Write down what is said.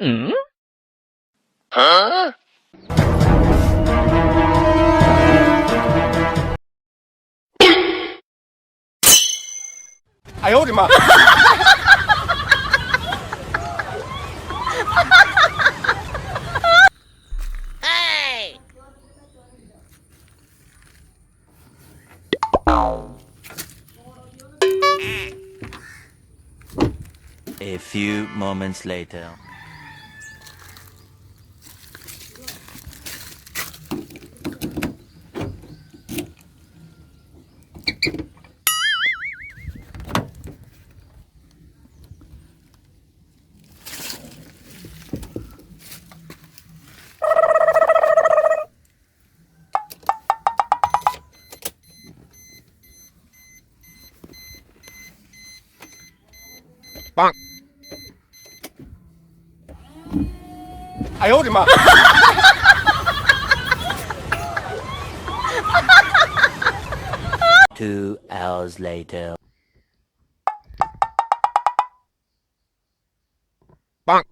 응? 哎呦我的妈！ A few moments later. 빵！ 哎呦我的妈！ 2 hours later. 棒！